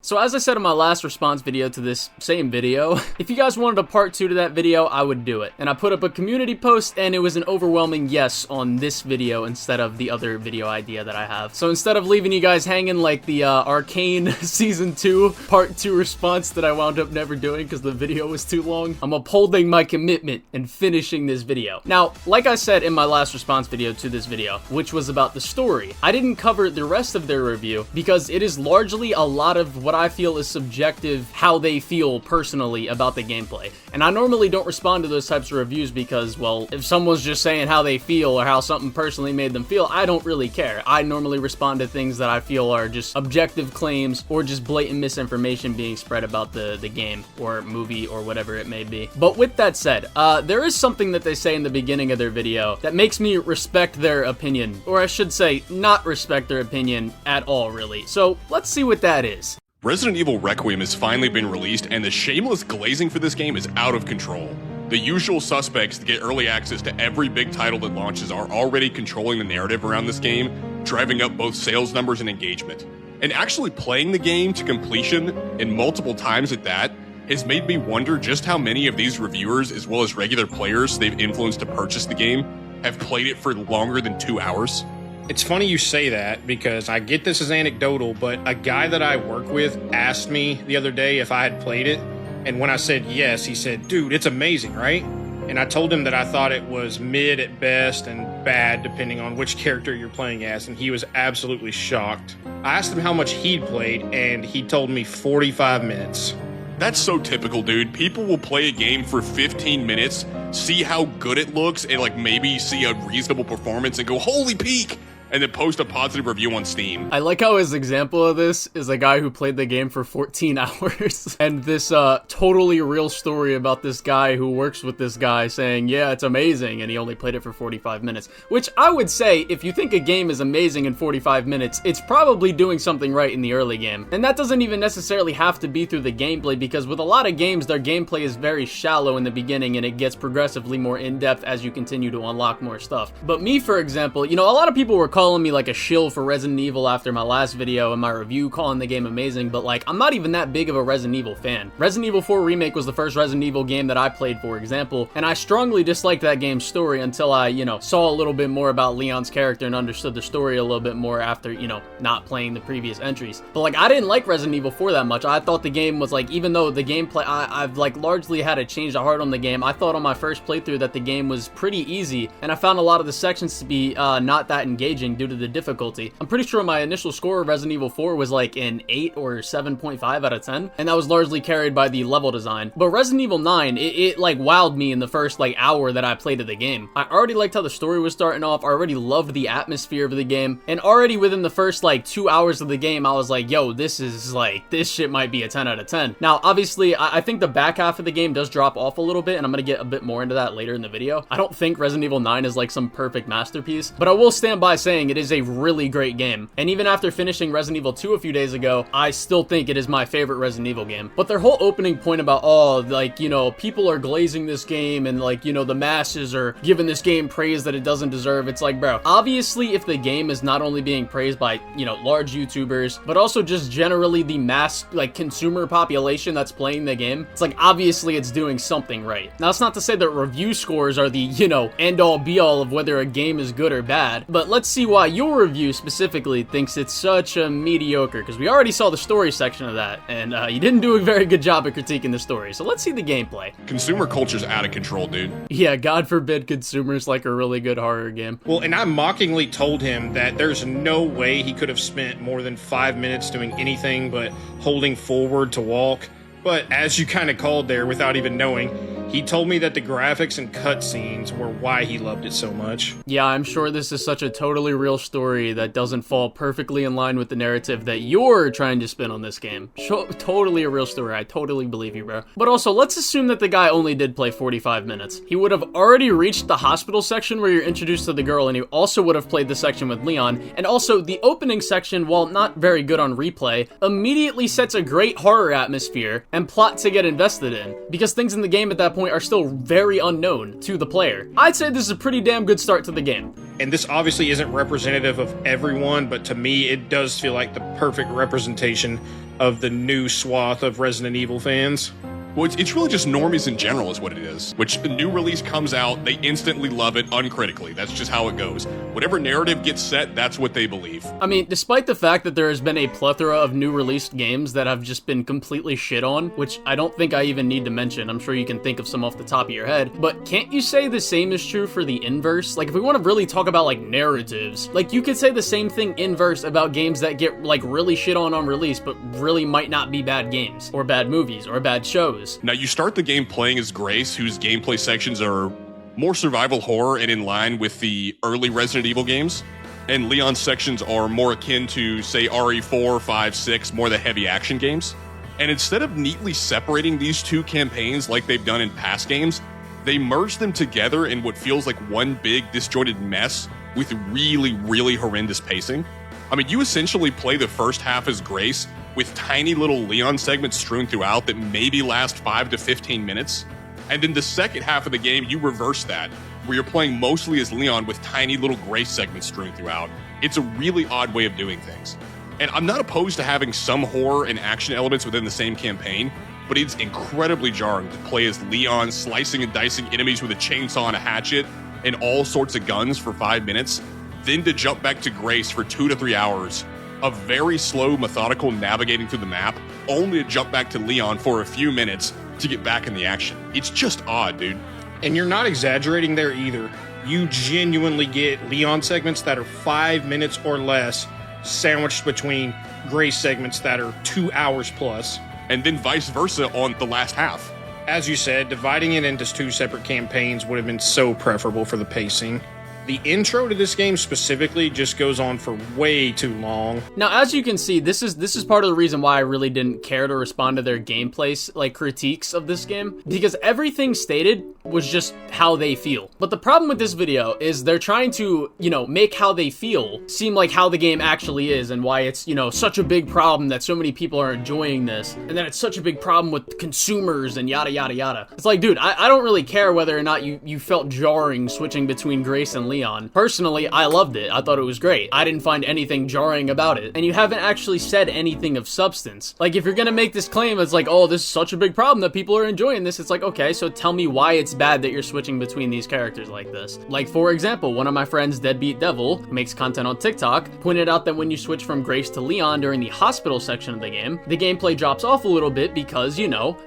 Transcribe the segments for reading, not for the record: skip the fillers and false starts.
So as I said in my last response video to this same video, if you guys wanted a part 2 to that video, I would do it. And I put up a community post and it was an overwhelming yes on this video instead of the other video idea that I have. So instead of leaving you guys hanging like the Arcane Season 2 Part 2 response that I wound up never doing because the video was too long, I'm upholding my commitment and finishing this video. Now, like I said in my last response video to this video, which was about the story, I didn't cover the rest of their review because it is largely a lot of what I feel is subjective, how they feel personally about the gameplay. And I normally don't respond to those types of reviews because, well, if someone's just saying how they feel or how something personally made them feel, I don't really care. I normally respond to things that I feel are just objective claims or just blatant misinformation being spread about the game or movie or whatever it may be. But with that said, there is something that they say in the beginning of their video that makes me respect their opinion, or I should say not respect their opinion at all, really. So let's see what that is. Resident Evil Requiem has finally been released, and the shameless glazing for this game is out of control. The usual suspects to get early access to every big title that launches are already controlling the narrative around this game, driving up both sales numbers and engagement. And actually playing the game to completion, and multiple times at that, has made me wonder just how many of these reviewers, as well as regular players they've influenced to purchase the game, have played it for longer than 2 hours. It's funny you say that because I get this as anecdotal, but a guy that I work with asked me the other day if I had played it. And when I said yes, he said, dude, it's amazing, right? And I told him that I thought it was mid at best and bad depending on which character you're playing as, and he was absolutely shocked. I asked him how much he'd played, and he told me 45 minutes. That's so typical, dude. People will play a game for 15 minutes, see how good it looks, and like maybe see a reasonable performance and go, holy peak! And then post a positive review on Steam. I like how his example of this is a guy who played the game for 14 hours and this totally real story about this guy who works with this guy saying, yeah, it's amazing, and he only played it for 45 minutes. Which I would say, if you think a game is amazing in 45 minutes, it's probably doing something right in the early game. And that doesn't even necessarily have to be through the gameplay, because with a lot of games, their gameplay is very shallow in the beginning and it gets progressively more in-depth as you continue to unlock more stuff. But me, for example, you know, a lot of people were calling me like a shill for Resident Evil after my last video and my review calling the game amazing, but like, I'm not even that big of a Resident Evil fan. Resident Evil 4 Remake was the first Resident Evil game that I played, for example, and I strongly disliked that game's story until I, you know, saw a little bit more about Leon's character and understood the story a little bit more after, you know, not playing the previous entries. But like, I didn't like Resident Evil 4 that much. I thought the game was like, even though the gameplay, I've like largely had a change of heart on the game, I thought on my first playthrough that the game was pretty easy, and I found a lot of the sections to be not that engaging due to the difficulty. I'm pretty sure my initial score of Resident Evil 4 was like an 8 or 7.5 out of 10, and that was largely carried by the level design. But Resident Evil 9, it like wowed me in the first like hour that I played of the game. I already liked how the story was starting off, I already loved the atmosphere of the game, and already within the first like 2 hours of the game, I was like, yo, this is like, this shit might be a 10 out of 10. Now, obviously, I think the back half of the game does drop off a little bit, and I'm gonna get a bit more into that later in the video. I don't think Resident Evil 9 is like some perfect masterpiece, but I will stand by saying it is a really great game. And even after finishing Resident Evil 2 a few days ago, I still think it is my favorite Resident Evil game. But their whole opening point about, oh, like, you know, people are glazing this game and like, you know, the masses are giving this game praise that it doesn't deserve. It's like, bro, obviously if the game is not only being praised by, you know, large YouTubers, but also just generally the mass, like, consumer population that's playing the game, it's like, obviously it's doing something right. Now, it's not to say that review scores are the, you know, end-all be-all of whether a game is good or bad, but let's see why your review specifically thinks it's such a mediocre, because we already saw the story section of that, and you didn't do a very good job at critiquing the story, so let's see the gameplay. Consumer culture's out of control, dude. Yeah, God forbid consumers like a really good horror game. Well, and I mockingly told him that there's no way he could have spent more than 5 minutes doing anything but holding forward to walk. But as you kind of called there without even knowing, he told me that the graphics and cutscenes were why he loved it so much. Yeah, I'm sure this is such a totally real story that doesn't fall perfectly in line with the narrative that you're trying to spin on this game. Totally a real story. I totally believe you, bro. But also, let's assume that the guy only did play 45 minutes. He would have already reached the hospital section where you're introduced to the girl, and he also would have played the section with Leon. And also, the opening section, while not very good on replay, immediately sets a great horror atmosphere and plot to get invested in. Because things in the game at that point point are still very unknown to the player. I'd say this is a pretty damn good start to the game. And this obviously isn't representative of everyone, but to me, it does feel like the perfect representation of the new swath of Resident Evil fans. Well, it's really just normies in general is what it is. Which a new release comes out, they instantly love it uncritically. That's just how it goes. Whatever narrative gets set, that's what they believe. I mean, despite the fact that there has been a plethora of new released games that have just been completely shit on, which I don't think I even need to mention, I'm sure you can think of some off the top of your head, but can't you say the same is true for the inverse? Like, if we want to really talk about, like, narratives, like, you could say the same thing inverse about games that get, like, really shit on release, but really might not be bad games, or bad movies, or bad shows. Now, you start the game playing as Grace, whose gameplay sections are more survival horror and in line with the early Resident Evil games. And Leon's sections are more akin to, say, RE4, 5, 6, more the heavy action games. And instead of neatly separating these two campaigns like they've done in past games, they merge them together in what feels like one big disjointed mess with really, really horrendous pacing. I mean, you essentially play the first half as Grace with tiny little Leon segments strewn throughout that maybe last 5 to 15 minutes. And then the second half of the game, you reverse that, where you're playing mostly as Leon with tiny little Grace segments strewn throughout. It's a really odd way of doing things. And I'm not opposed to having some horror and action elements within the same campaign, but it's incredibly jarring to play as Leon slicing and dicing enemies with a chainsaw and a hatchet and all sorts of guns for 5 minutes, then to jump back to Grace for 2 to 3 hours of very slow, methodical navigating through the map, only to jump back to Leon for a few minutes to get back in the action. It's just odd, dude. And you're not exaggerating there either. You genuinely get Leon segments that are 5 minutes or less, sandwiched between Grace segments that are 2 hours plus. And then vice versa on the last half. As you said, dividing it into 2 separate campaigns would have been so preferable for the pacing. The intro to this game specifically just goes on for way too long. Now, as you can see, this is part of the reason why I really didn't care to respond to their gameplay, like, critiques of this game, because everything stated was just how they feel. But the problem with this video is they're trying to, make how they feel seem like how the game actually is and why it's, such a big problem that so many people are enjoying this, and that it's such a big problem with consumers and yada yada yada. It's like, dude, I don't really care whether or not you felt jarring switching between Grace and Leon. Personally, I loved it. I thought it was great. I didn't find anything jarring about it. And you haven't actually said anything of substance. Like, if you're gonna make this claim, it's like, oh, this is such a big problem that people are enjoying this. It's like, okay, so tell me why it's bad that you're switching between these characters like this. Like, for example, one of my friends, Deadbeat Devil, who makes content on TikTok, pointed out that when you switch from Grace to Leon during the hospital section of the gameplay drops off a little bit because,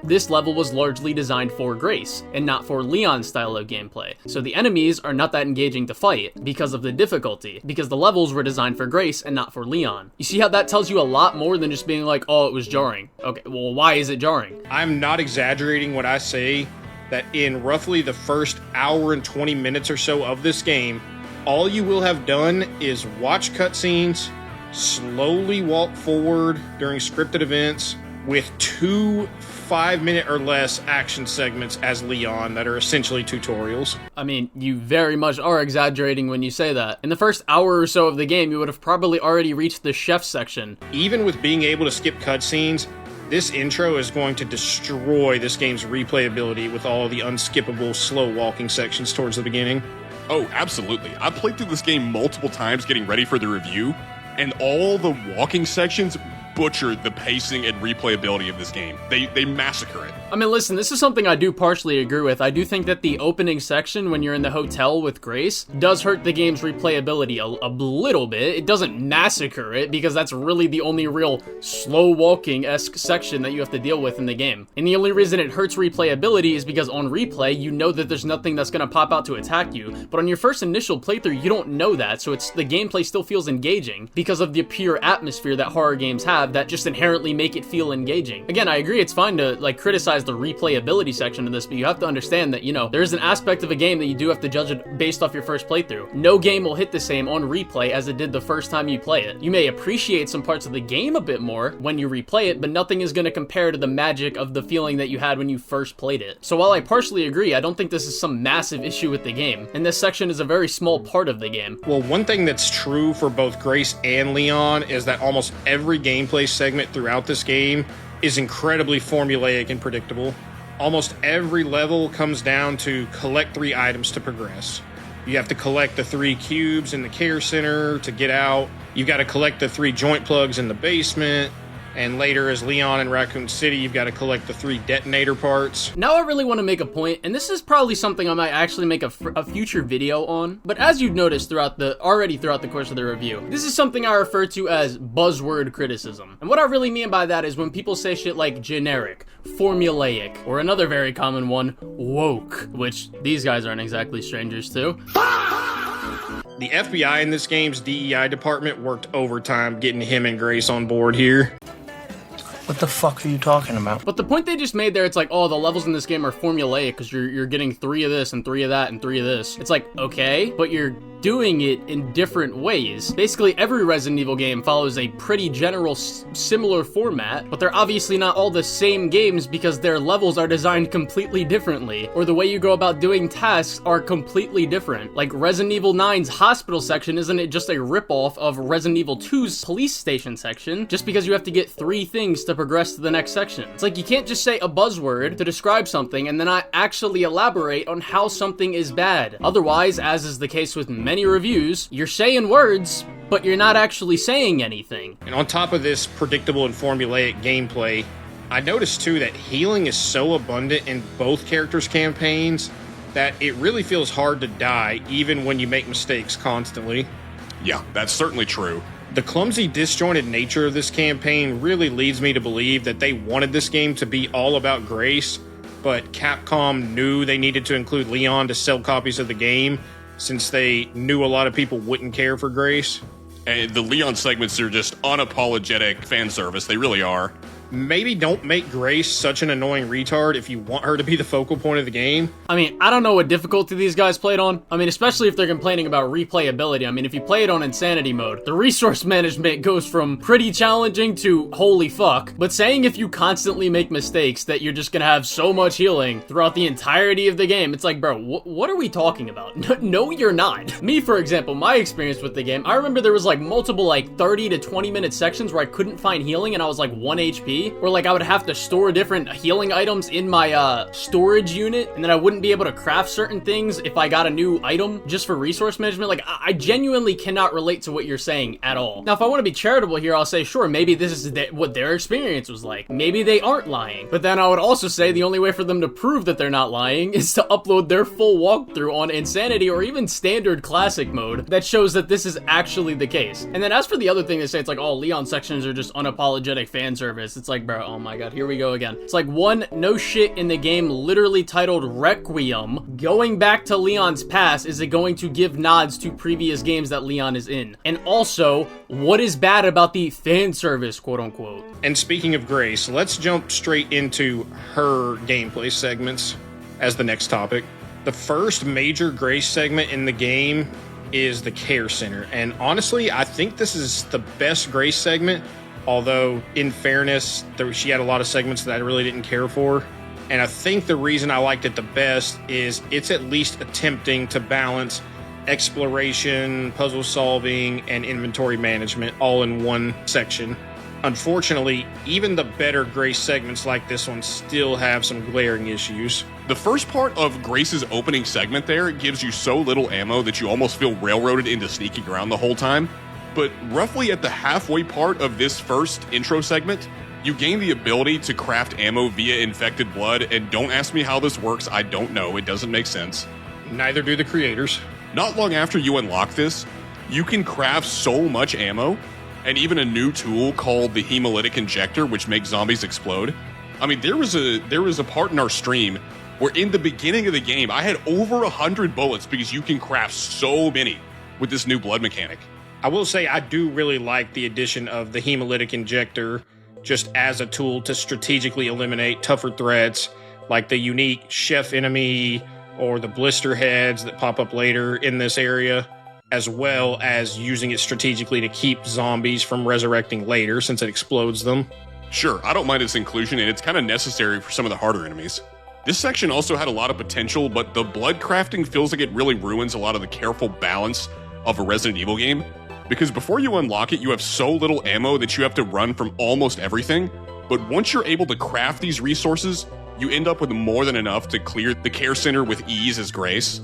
this level was largely designed for Grace and not for Leon's style of gameplay. So the enemies are not that engaging to fight because of the difficulty, because the levels were designed for Grace and not for Leon. You see how that tells you a lot more than just being like, oh, it was jarring. Okay, well, why is it jarring? I'm not exaggerating when I say that in roughly the first hour and 20 minutes or so of this game, all you will have done is watch cutscenes, slowly walk forward during scripted events with 2 5-minute or less action segments as Leon that are essentially tutorials. I mean, you very much are exaggerating when you say that. In the first hour or so of the game, you would have probably already reached the chef section. Even with being able to skip cutscenes, this intro is going to destroy this game's replayability with all the unskippable, slow walking sections towards the beginning. Oh, absolutely. I played through this game multiple times getting ready for the review, and all the walking sections butchered the pacing and replayability of this game. They massacre it. I mean, listen, this is something I do partially agree with. I do think that the opening section when you're in the hotel with Grace does hurt the game's replayability a little bit. It doesn't massacre it because that's really the only real slow walking-esque section that you have to deal with in the game. And the only reason it hurts replayability is because on replay, you know that there's nothing that's going to pop out to attack you. But on your first initial playthrough, you don't know that, so the gameplay still feels engaging because of the pure atmosphere that horror games have that just inherently make it feel engaging. Again, I agree it's fine to criticize the replayability section of this, but you have to understand that, there's an aspect of a game that you do have to judge it based off your first playthrough. No game will hit the same on replay as it did the first time you play it. You may appreciate some parts of the game a bit more when you replay it, but nothing is going to compare to the magic of the feeling that you had when you first played it. So while I partially agree, I don't think this is some massive issue with the game, and this section is a very small part of the game. Well, one thing that's true for both Grace and Leon is that almost every gameplay segment throughout this game is incredibly formulaic and predictable. Almost every level comes down to collect 3 items to progress. You have to collect the 3 cubes in the care center to get out. You've got to collect the 3 joint plugs in the basement. And later, as Leon in Raccoon City, you've got to collect the 3 detonator parts. Now I really want to make a point, and this is probably something I might actually make a future video on, but as you've noticed throughout the course of the review, this is something I refer to as buzzword criticism. And what I really mean by that is when people say shit like generic, formulaic, or another very common one, woke, which these guys aren't exactly strangers to. The FBI in this game's DEI department worked overtime getting him and Grace on board here. What the fuck are you talking about? But the point they just made there, it's like, oh, the levels in this game are formulaic because you're getting 3 of this and 3 of that and 3 of this. It's like, okay, but you're doing it in different ways. Basically, every Resident Evil game follows a pretty general similar format, but they're obviously not all the same games because their levels are designed completely differently, or the way you go about doing tasks are completely different. Like Resident Evil 9's hospital section, isn't it just a ripoff of Resident Evil 2's police station section, just because you have to get 3 things to progress to the next section? It's like you can't just say a buzzword to describe something and then not actually elaborate on how something is bad. Otherwise, as is the case with many reviews, you're saying words, but you're not actually saying anything. And on top of this predictable and formulaic gameplay, I noticed too that healing is so abundant in both characters' campaigns that it really feels hard to die even when you make mistakes constantly. Yeah, that's certainly true. The clumsy, disjointed nature of this campaign really leads me to believe that they wanted this game to be all about Grace, but Capcom knew they needed to include Leon to sell copies of the game, since they knew a lot of people wouldn't care for Grace. And the Leon segments are just unapologetic fan service. They really are. Maybe don't make Grace such an annoying retard if you want her to be the focal point of the game. I mean, I don't know what difficulty these guys played on. I mean, especially if they're complaining about replayability. I mean, if you play it on insanity mode, the resource management goes from pretty challenging to holy fuck. But saying if you constantly make mistakes that you're just gonna have so much healing throughout the entirety of the game, it's like, bro, what are we talking about? No, you're not. Me, for example, my experience with the game, I remember there was like multiple 30 to 20 minute sections where I couldn't find healing and I was like 1 HP. Or like I would have to store different healing items in my storage unit, and then I wouldn't be able to craft certain things if I got a new item just for resource management. Like, I genuinely cannot relate to what you're saying at all. Now, if I want to be charitable here, I'll say, sure, maybe this is what their experience was like. Maybe they aren't lying. But then I would also say the only way for them to prove that they're not lying is to upload their full walkthrough on Insanity or even Standard Classic mode that shows that this is actually the case. And then as for the other thing they say, it's like, oh, Leon sections are just unapologetic fan service. It's like, bro, oh my god, here we go again. It's like one no shit in the game literally titled Requiem. Going back to Leon's past, is it going to give nods to previous games that Leon is in? And also, what is bad about the fan service, quote unquote? And speaking of Grace, let's jump straight into her gameplay segments as the next topic. The first major Grace segment in the game is the care center. And honestly, I think this is the best Grace segment. Although, in fairness, she had a lot of segments that I really didn't care for. And I think the reason I liked it the best is it's at least attempting to balance exploration, puzzle solving, and inventory management all in one section. Unfortunately, even the better Grace segments like this one still have some glaring issues. The first part of Grace's opening segment there gives you so little ammo that you almost feel railroaded into sneaking around the whole time. But roughly at the halfway part of this first intro segment, you gain the ability to craft ammo via infected blood, and don't ask me how this works, I don't know, it doesn't make sense. Neither do the creators. Not long after you unlock this, you can craft so much ammo, and even a new tool called the hemolytic injector, which makes zombies explode. I mean, there was a part in our stream where in the beginning of the game, I had over 100 bullets because you can craft so many with this new blood mechanic. I will say I do really like the addition of the hemolytic injector just as a tool to strategically eliminate tougher threats like the unique chef enemy or the blister heads that pop up later in this area, as well as using it strategically to keep zombies from resurrecting later since it explodes them. Sure, I don't mind its inclusion, and it's kind of necessary for some of the harder enemies. This section also had a lot of potential, but the blood crafting feels like it really ruins a lot of the careful balance of a Resident Evil game. Because before you unlock it, you have so little ammo that you have to run from almost everything. But once you're able to craft these resources, you end up with more than enough to clear the care center with ease as Grace.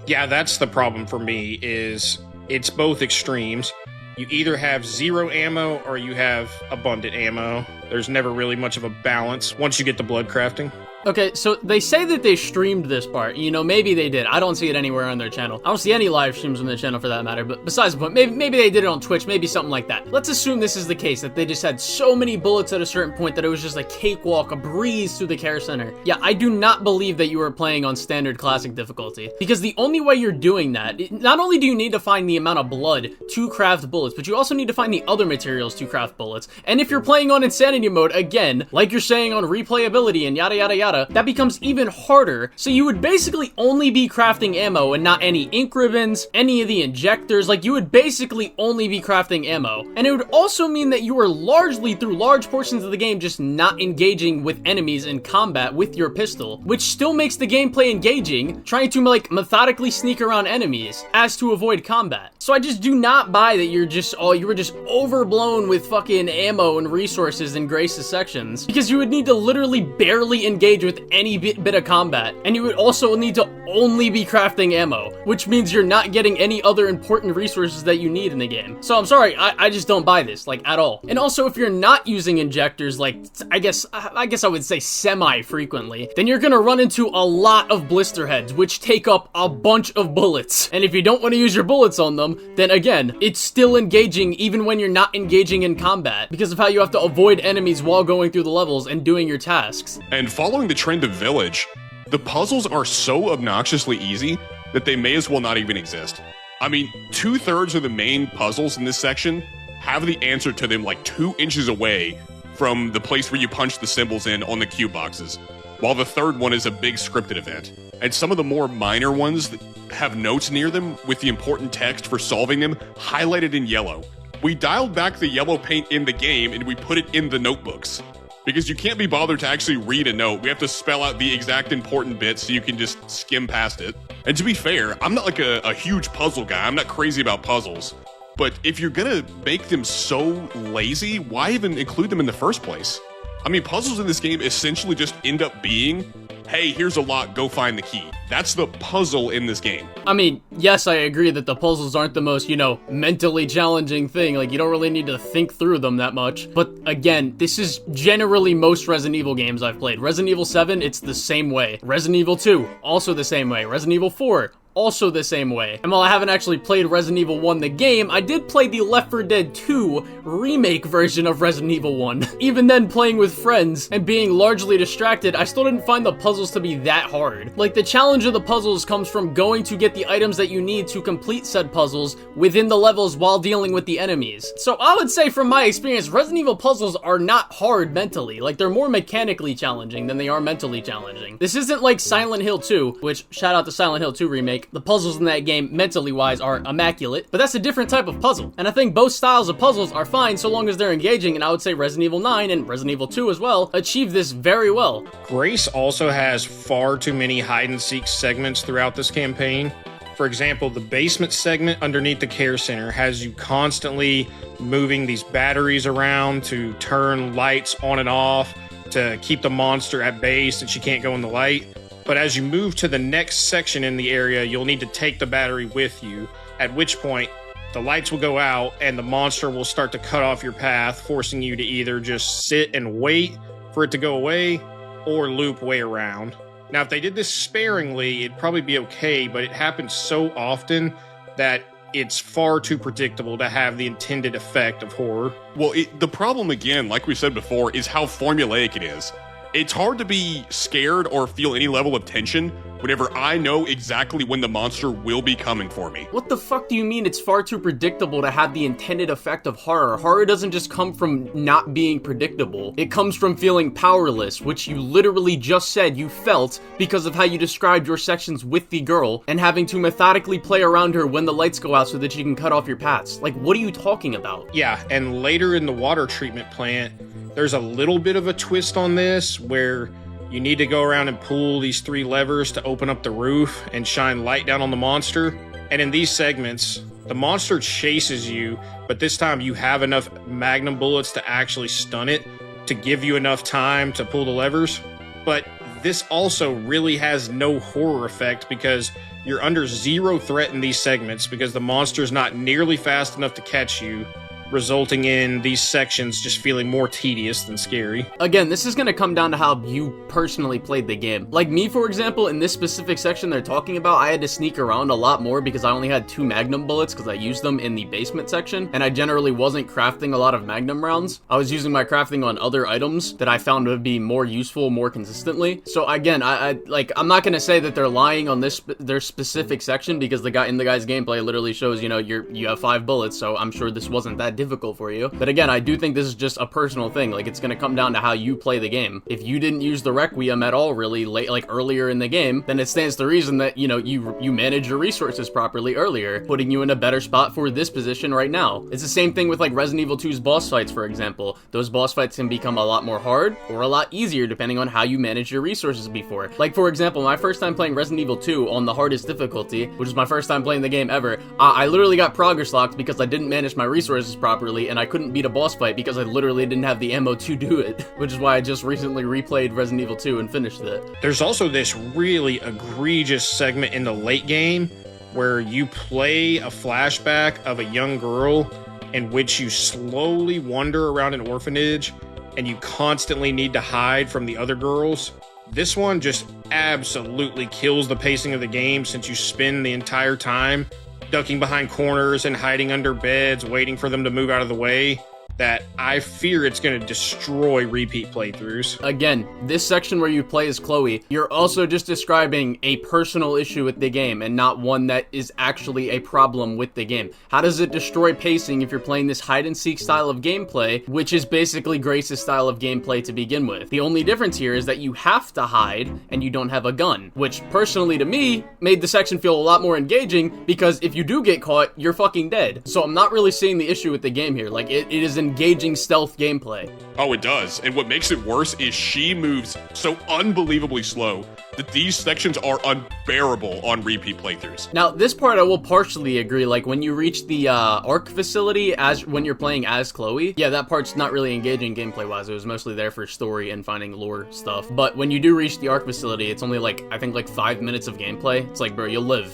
Yeah, that's the problem for me, is it's both extremes. You either have zero ammo or you have abundant ammo. There's never really much of a balance once you get the blood crafting. Okay, so they say that they streamed this part. You know, maybe they did. I don't see it anywhere on their channel. I don't see any live streams on their channel for that matter, but besides the point, maybe they did it on Twitch, maybe something like that. Let's assume this is the case, that they just had so many bullets at a certain point that it was just a cakewalk, a breeze through the care center. Yeah, I do not believe that you were playing on standard classic difficulty, because the only way you're doing that, not only do you need to find the amount of blood to craft bullets, but you also need to find the other materials to craft bullets. And if you're playing on insanity mode, again, like you're saying on replayability and yada yada yada, that becomes even harder, so you would basically only be crafting ammo and not any ink ribbons, any of the injectors. Like, you would basically only be crafting ammo. And it would also mean that you are largely, through large portions of the game, just not engaging with enemies in combat with your pistol, which still makes the gameplay engaging, trying to, like, methodically sneak around enemies as to avoid combat. So I just do not buy that you were just overblown with fucking ammo and resources in Grace's sections, because you would need to literally barely engage with any bit of combat, and you would also need to only be crafting ammo, which means you're not getting any other important resources that you need in the game. So I'm sorry, I just don't buy this, like, at all. And also, if you're not using injectors, like, I guess I would say semi-frequently, then you're gonna run into a lot of blister heads, which take up a bunch of bullets. And if you don't want to use your bullets on them, then again, it's still engaging even when you're not engaging in combat, because of how you have to avoid enemies while going through the levels and doing your tasks. And following the trend of Village, the puzzles are so obnoxiously easy that they may as well not even exist. I mean, 2/3 of the main puzzles in this section have the answer to them like 2 inches away from the place where you punch the symbols in on the cue boxes, while the third one is a big scripted event. And some of the more minor ones that have notes near them with the important text for solving them highlighted in yellow. We dialed back the yellow paint in the game and we put it in the notebooks, because you can't be bothered to actually read a note. We have to spell out the exact important bits so you can just skim past it. And to be fair, I'm not like a huge puzzle guy. I'm not crazy about puzzles. But if you're gonna make them so lazy, why even include them in the first place? I mean, puzzles in this game essentially just end up being, hey, here's a lock, go find the key. That's the puzzle in this game. I mean, yes, I agree that the puzzles aren't the most, mentally challenging thing. Like, you don't really need to think through them that much. But again, this is generally most Resident Evil games I've played. Resident Evil 7, it's the same way. Resident Evil 2, also the same way. Resident Evil 4, also the same way. And while I haven't actually played Resident Evil 1 the game, I did play the Left 4 Dead 2 remake version of Resident Evil 1. Even then, playing with friends and being largely distracted, I still didn't find the puzzles to be that hard. Like, the challenge of the puzzles comes from going to get the items that you need to complete said puzzles within the levels while dealing with the enemies. So I would say, from my experience, Resident Evil puzzles are not hard mentally. Like, they're more mechanically challenging than they are mentally challenging. This isn't like Silent Hill 2, which, shout out to Silent Hill 2 remake. The puzzles in that game, mentally-wise, are immaculate, but that's a different type of puzzle. And I think both styles of puzzles are fine so long as they're engaging, and I would say Resident Evil 9 and Resident Evil 2 as well achieve this very well. Grace also has far too many hide-and-seek segments throughout this campaign. For example, the basement segment underneath the care center has you constantly moving these batteries around to turn lights on and off to keep the monster at bay since she can't go in the light. But as you move to the next section in the area, you'll need to take the battery with you, at which point the lights will go out and the monster will start to cut off your path, forcing you to either just sit and wait for it to go away or loop way around. Now, if they did this sparingly, it'd probably be okay, but it happens so often that it's far too predictable to have the intended effect of horror. Well, the problem, again, like we said before, is how formulaic it is. It's hard to be scared or feel any level of tension whenever I know exactly when the monster will be coming for me. What the fuck do you mean it's far too predictable to have the intended effect of horror? Horror doesn't just come from not being predictable. It comes from feeling powerless, which you literally just said you felt because of how you described your sections with the girl and having to methodically play around her when the lights go out so that you can cut off your paths. Like, what are you talking about? Yeah, and later in the water treatment plant, there's a little bit of a twist on this where you need to go around and pull these 3 levers to open up the roof and shine light down on the monster. And in these segments, the monster chases you, but this time you have enough magnum bullets to actually stun it to give you enough time to pull the levers. But this also really has no horror effect because you're under zero threat in these segments because the monster's not nearly fast enough to catch you, resulting in these sections just feeling more tedious than scary. Again, this is gonna come down to how you personally played the game. Like me, for example, in this specific section they're talking about, I had to sneak around a lot more because I only had 2 magnum bullets because I used them in the basement section, and I generally wasn't crafting a lot of magnum rounds. I was using my crafting on other items that I found would be more useful more consistently. So again, I'm not gonna say that they're lying on their specific section because the guy's gameplay literally shows, you know, you have 5 bullets, so I'm sure this wasn't that difficult for you. But again, I do think this is just a personal thing. Like, it's gonna come down to how you play the game. If you didn't use the Requiem at all really late, like earlier in the game, then it stands to reason that, you know, you manage your resources properly earlier, putting you in a better spot for this position right now. It's the same thing with like Resident Evil 2's boss fights, for example. Those boss fights can become a lot more hard or a lot easier depending on how you manage your resources before. Like, for example, my first time playing Resident Evil 2 on the hardest difficulty, which is my first time playing the game ever, I literally got progress locked because I didn't manage my resources properly, and I couldn't beat a boss fight because I literally didn't have the ammo to do it, which is why I just recently replayed Resident Evil 2 and finished it. There's also this really egregious segment in the late game where you play a flashback of a young girl in which you slowly wander around an orphanage and you constantly need to hide from the other girls. This one just absolutely kills the pacing of the game since you spend the entire time ducking behind corners and hiding under beds, waiting for them to move out of the way, that I fear it's going to destroy repeat playthroughs. Again, this section where you play as Chloe, you're also just describing a personal issue with the game and not one that is actually a problem with the game. How does it destroy pacing if you're playing this hide-and-seek style of gameplay, which is basically Grace's style of gameplay to begin with? The only difference here is that you have to hide and you don't have a gun, which personally to me made the section feel a lot more engaging because if you do get caught, you're fucking dead. So I'm not really seeing the issue with the game here. Like, it is engaging stealth gameplay. Oh, it does. And what makes it worse is she moves so unbelievably slow that these sections are unbearable on repeat playthroughs. Now, this part I will partially agree. Like, when you reach the ARC facility when you're playing as Chloe, yeah, that part's not really engaging gameplay-wise. It was mostly there for story and finding lore stuff. But when you do reach the ARC facility, it's only like, I think like 5 minutes of gameplay. It's like, bro, you'll live.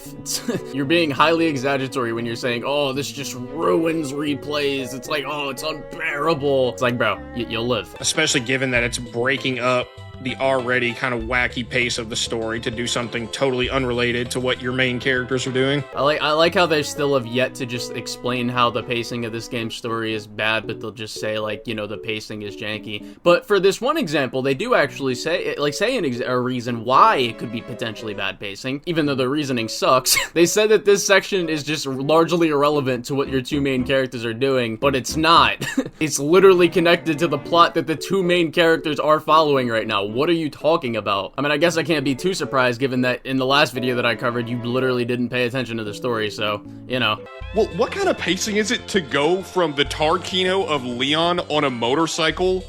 You're being highly exaggeratory when you're saying, oh, this just ruins replays. It's like, oh, it's unbearable. It's like, bro, you'll live. Especially given that it's breaking up the already kind of wacky pace of the story to do something totally unrelated to what your main characters are doing. I like how they still have yet to just explain how the pacing of this game's story is bad, but they'll just say, like, you know, the pacing is janky. But for this one example, they do actually say a reason why it could be potentially bad pacing, even though the reasoning sucks. They said that this section is just largely irrelevant to what your 2 main characters are doing, but it's not. It's literally connected to the plot that the 2 main characters are following right now. What are you talking about? I mean, I guess I can't be too surprised given that in the last video that I covered, you literally didn't pay attention to the story, so, you know. Well, what kind of pacing is it to go from the Tarkino of Leon on a motorcycle,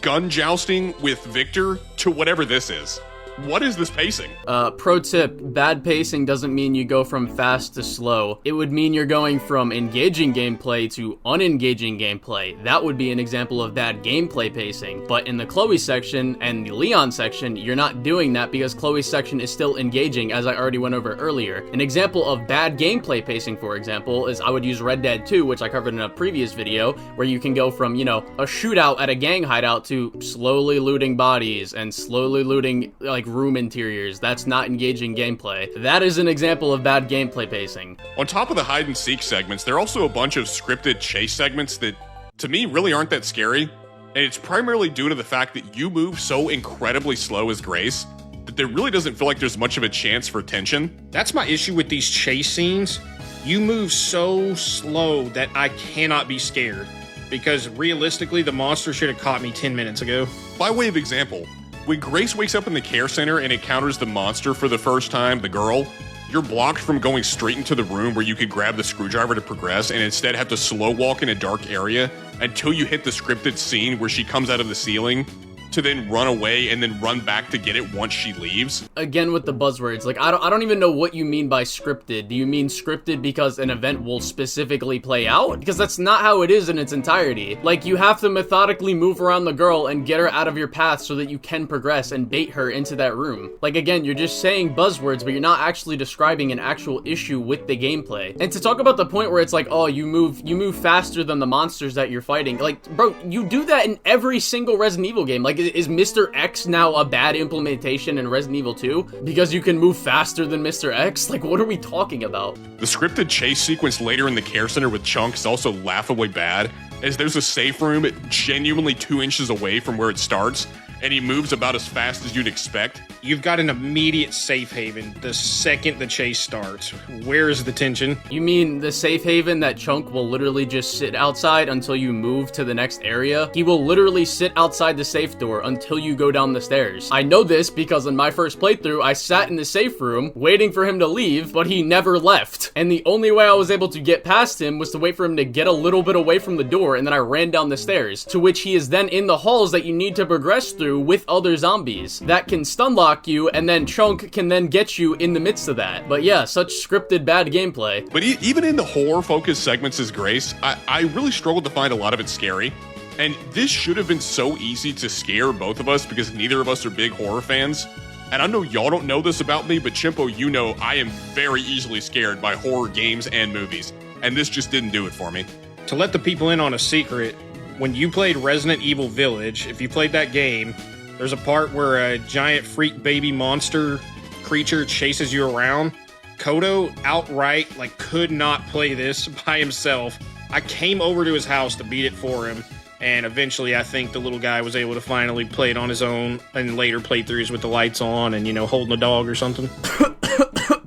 gun jousting with Victor, to whatever this is? What is this pacing? Pro tip, bad pacing doesn't mean you go from fast to slow. It would mean you're going from engaging gameplay to unengaging gameplay. That would be an example of bad gameplay pacing. But in the Chloe section and the Leon section, you're not doing that because Chloe's section is still engaging, as I already went over earlier. An example of bad gameplay pacing, for example, is I would use Red Dead 2, which I covered in a previous video, where you can go from, you know, a shootout at a gang hideout to slowly looting bodies and slowly looting, like, room interiors. That's not engaging gameplay. That is an example of bad gameplay pacing. On top of the hide and seek segments, there are also a bunch of scripted chase segments that, to me, really aren't that scary. And it's primarily due to the fact that you move so incredibly slow as Grace that there really doesn't feel like there's much of a chance for tension. That's my issue with these chase scenes. You move so slow that I cannot be scared. Because realistically, the monster should have caught me 10 minutes ago. By way of example, when Grace wakes up in the care center and encounters the monster for the first time, the girl, you're blocked from going straight into the room where you could grab the screwdriver to progress and instead have to slow walk in a dark area until you hit the scripted scene where she comes out of the ceiling to then run away and then run back to get it once she leaves. Again with the buzzwords, like I don't even know what you mean by scripted. Do you mean scripted because an event will specifically play out? Because that's not how it is in its entirety. Like, you have to methodically move around the girl and get her out of your path so that you can progress and bait her into that room. Like, again, you're just saying buzzwords, but you're not actually describing an actual issue with the gameplay. And to talk about the point where it's like, oh, you move faster than the monsters that you're fighting. Like, bro, you do that in every single Resident Evil game. Like, is Mr. X now a bad implementation in Resident Evil 2? Because you can move faster than Mr. X? Like, what are we talking about? The scripted chase sequence later in the care center with Chunk is also laughably bad, as there's a safe room genuinely 2 inches away from where it starts, and he moves about as fast as you'd expect. You've got an immediate safe haven the second the chase starts. Where is the tension? You mean the safe haven that Chunk will literally just sit outside until you move to the next area? He will literally sit outside the safe door until you go down the stairs. I know this because in my first playthrough, I sat in the safe room waiting for him to leave, but he never left. And the only way I was able to get past him was to wait for him to get a little bit away from the door, and then I ran down the stairs, to which he is then in the halls that you need to progress through with other zombies that can stun lock you, and then Chunk can then get you in the midst of that. But yeah, such scripted bad gameplay. But even in the horror-focused segments as Grace, I really struggled to find a lot of it scary. And this should have been so easy to scare both of us because neither of us are big horror fans. And I know y'all don't know this about me, but Chimpo, you know I am very easily scared by horror games and movies. And this just didn't do it for me. To let the people in on a secret, when you played Resident Evil Village, if you played that game, there's a part where a giant freak baby monster creature chases you around. Kodo outright, could not play this by himself. I came over to his house to beat it for him, and eventually I think the little guy was able to finally play it on his own in later playthroughs with the lights on and, holding a dog or something.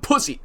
Pussy.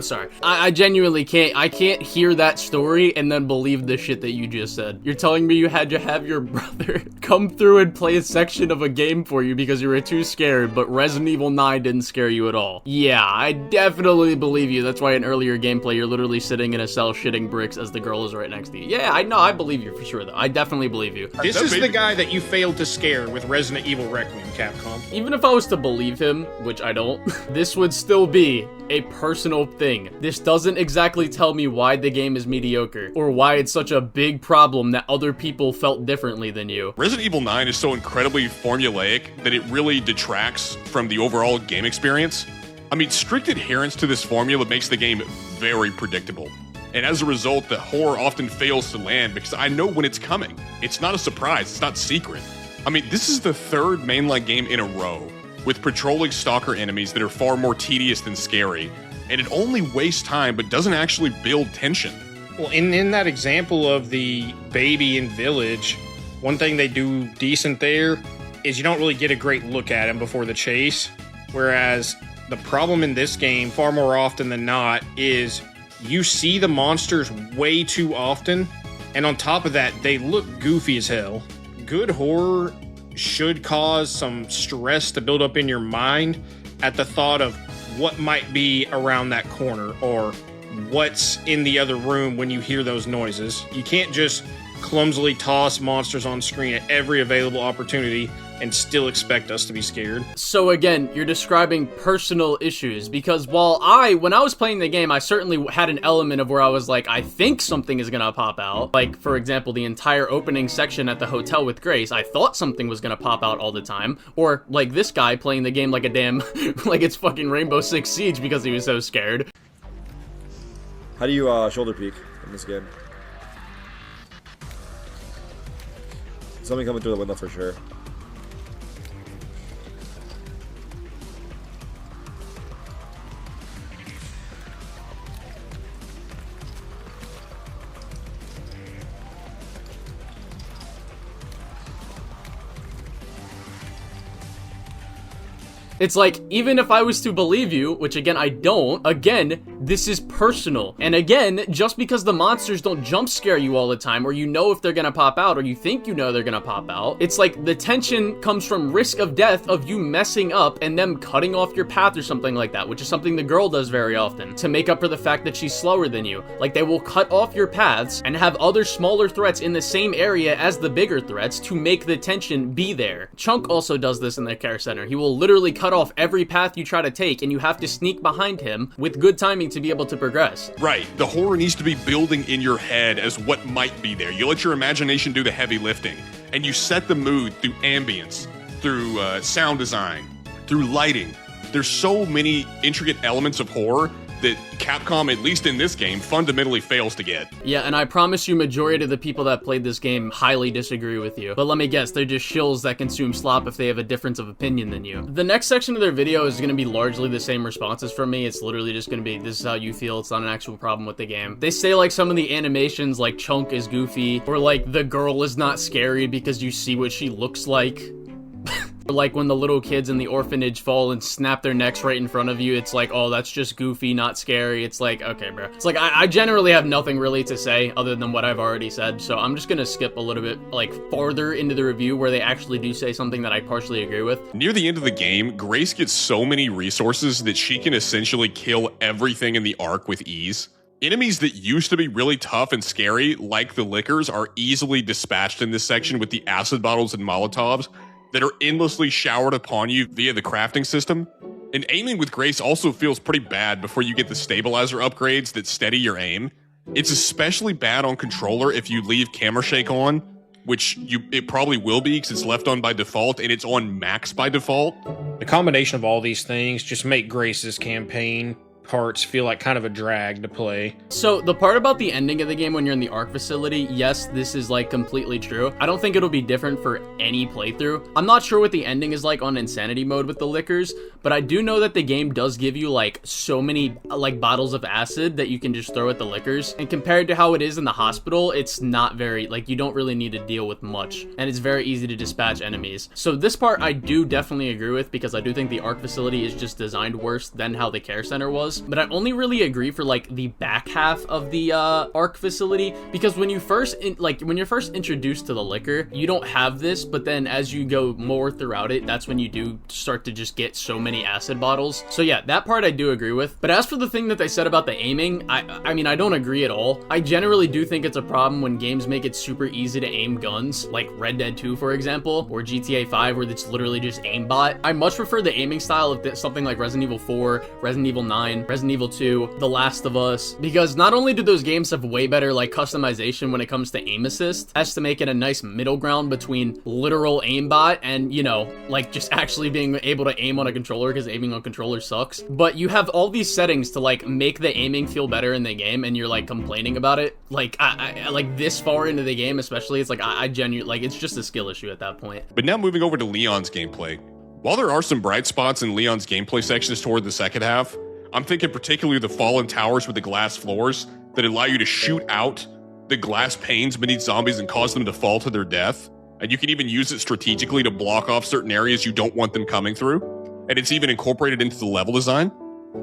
Sorry. I genuinely can't hear that story and then believe the shit that you just said. You're telling me you had to have your brother come through and play a section of a game for you because you were too scared, but Resident Evil 9 didn't scare you at all. Yeah, I definitely believe you. That's why in earlier gameplay, you're literally sitting in a cell shitting bricks as the girl is right next to you. Yeah, I know. I believe you for sure, though. I definitely believe you. This is the guy that you failed to scare with Resident Evil Requiem, Capcom. Even if I was to believe him, which I don't, this would still be a personal thing. This doesn't exactly tell me why the game is mediocre, or why it's such a big problem that other people felt differently than you. Resident Evil 9 is so incredibly formulaic that it really detracts from the overall game experience. I mean, strict adherence to this formula makes the game very predictable. And as a result, the horror often fails to land because I know when it's coming. It's not a surprise, it's not secret. I mean, this is the third mainline game in a row with patrolling stalker enemies that are far more tedious than scary, and it only wastes time but doesn't actually build tension. Well, in that example of the baby in Village, one thing they do decent there is you don't really get a great look at him before the chase, whereas the problem in this game, far more often than not, is you see the monsters way too often, and on top of that, they look goofy as hell. Good horror should cause some stress to build up in your mind at the thought of what might be around that corner or what's in the other room when you hear those noises. You can't just clumsily toss monsters on screen at every available opportunity and still expect us to be scared. So again, you're describing personal issues, because when I was playing the game, I certainly had an element of where I was like, I think something is gonna pop out. Like, for example, the entire opening section at the hotel with Grace, I thought something was gonna pop out all the time. Or like this guy playing the game like a damn, like it's fucking Rainbow Six Siege because he was so scared. How do you shoulder peek in this game? Something coming through the window for sure. It's like, even if I was to believe you, which again I don't, again, this is personal. And again, just because the monsters don't jump scare you all the time, or you know if they're gonna pop out, or you think you know they're gonna pop out, it's like the tension comes from risk of death of you messing up and them cutting off your path or something like that, which is something the girl does very often to make up for the fact that she's slower than you. Like, they will cut off your paths and have other smaller threats in the same area as the bigger threats to make the tension be there. Chunk also does this in their care center. He will literally cut off every path you try to take, and you have to sneak behind him with good timing to be able to progress. Right. The horror needs to be building in your head as what might be there. You let your imagination do the heavy lifting, and you set the mood through ambience, through sound design, through lighting. There's so many intricate elements of horror that Capcom, at least in this game, fundamentally fails to get. Yeah, and I promise you majority of the people that played this game highly disagree with you. But let me guess, they're just shills that consume slop if they have a difference of opinion than you. The next section of their video is going to be largely the same responses from me. It's literally just going to be, this is how you feel. It's not an actual problem with the game. They say like some of the animations, like Chunk is goofy, or like the girl is not scary because you see what she looks like. Like when the little kids in the orphanage fall and snap their necks right in front of you, it's like, oh, that's just goofy, not scary. It's like, okay, bro. It's like, I generally have nothing really to say other than what I've already said, so I'm just gonna skip a little bit, like, farther into the review where they actually do say something that I partially agree with. Near the end of the game, Grace gets so many resources that she can essentially kill everything in the arc with ease. Enemies that used to be really tough and scary, like the Lickers, are easily dispatched in this section with the acid bottles and Molotovs that are endlessly showered upon you via the crafting system. And aiming with Grace also feels pretty bad before you get the stabilizer upgrades that steady your aim. It's especially bad on controller if you leave camera shake on, which it probably will be because it's left on by default and it's on max by default. The combination of all these things just make Grace's campaign parts feel like kind of a drag to play. So the part about the ending of the game when you're in the ARC facility, yes, this is like completely true. I don't think it'll be different for any playthrough. I'm not sure what the ending is like on insanity mode with the Lickers, but I do know that the game does give you like so many like bottles of acid that you can just throw at the Lickers, and compared to how it is in the hospital, it's not very, like, you don't really need to deal with much, and it's very easy to dispatch enemies. So this part I do definitely agree with, because I do think the ARC facility is just designed worse than how the care center was. But I only really agree for like the back half of the ARC facility, because when you first when you're first introduced to the Licker, you don't have this, but then as you go more throughout it, that's when you do start to just get so many acid bottles. So yeah, that part I do agree with. But as for the thing that they said about the aiming, I mean, I don't agree at all. I generally do think it's a problem when games make it super easy to aim guns, like Red Dead 2 for example, or GTA 5 where it's literally just aimbot. I much prefer the aiming style of something like Resident Evil 4, Resident Evil 9, Resident Evil 2, The Last of Us, because not only do those games have way better like customization when it comes to aim assist, as to make it a nice middle ground between literal aimbot and, you know, like just actually being able to aim on a controller, because aiming on controller sucks, but you have all these settings to like make the aiming feel better in the game, and you're like complaining about it like I like this far into the game especially. It's like I genuinely, like, it's just a skill issue at that point. But now moving over to Leon's gameplay. While there are some bright spots in Leon's gameplay sections toward the second half, I'm thinking particularly the fallen towers with the glass floors that allow you to shoot out the glass panes beneath zombies and cause them to fall to their death. And you can even use it strategically to block off certain areas you don't want them coming through. And it's even incorporated into the level design.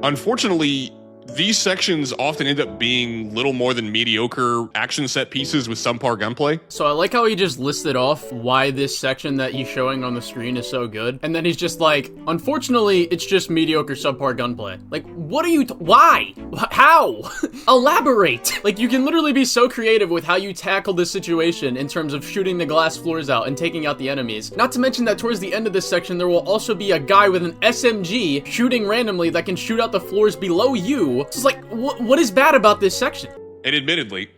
Unfortunately, these sections often end up being little more than mediocre action set pieces with subpar gunplay. So I like how he just listed off why this section that he's showing on the screen is so good, and then he's just like, unfortunately, it's just mediocre subpar gunplay. Like, what are you, why? How? Elaborate! Like, you can literally be so creative with how you tackle this situation in terms of shooting the glass floors out and taking out the enemies. Not to mention that towards the end of this section, there will also be a guy with an SMG shooting randomly that can shoot out the floors below you. So it's like, what is bad about this section? And admittedly,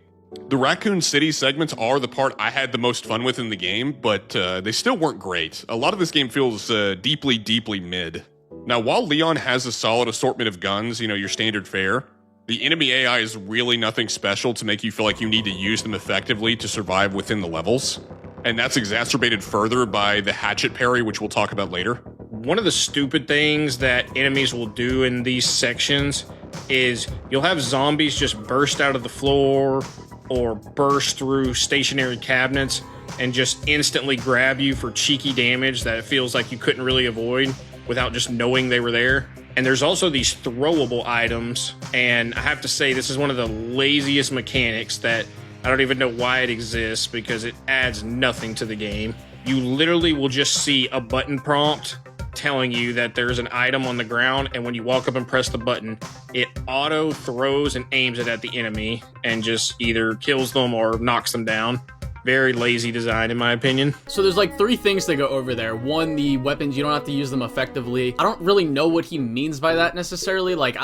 the Raccoon City segments are the part I had the most fun with in the game, but they still weren't great. A lot of this game feels deeply, deeply mid. Now, while Leon has a solid assortment of guns, you know, your standard fare, the enemy AI is really nothing special to make you feel like you need to use them effectively to survive within the levels. And that's exacerbated further by the hatchet parry, which we'll talk about later. One of the stupid things that enemies will do in these sections is you'll have zombies just burst out of the floor or burst through stationary cabinets, and just instantly grab you for cheeky damage that it feels like you couldn't really avoid without just knowing they were there. And there's also these throwable items, and I have to say this is one of the laziest mechanics that I don't even know why it exists because it adds nothing to the game. You literally will just see a button prompt telling you that there's an item on the ground, and when you walk up and press the button, it auto throws and aims it at the enemy and just either kills them or knocks them down. Very lazy design, in my opinion. So there's like 3 things to go over there. 1, the weapons, you don't have to use them effectively. I don't really know what he means by that necessarily. Like,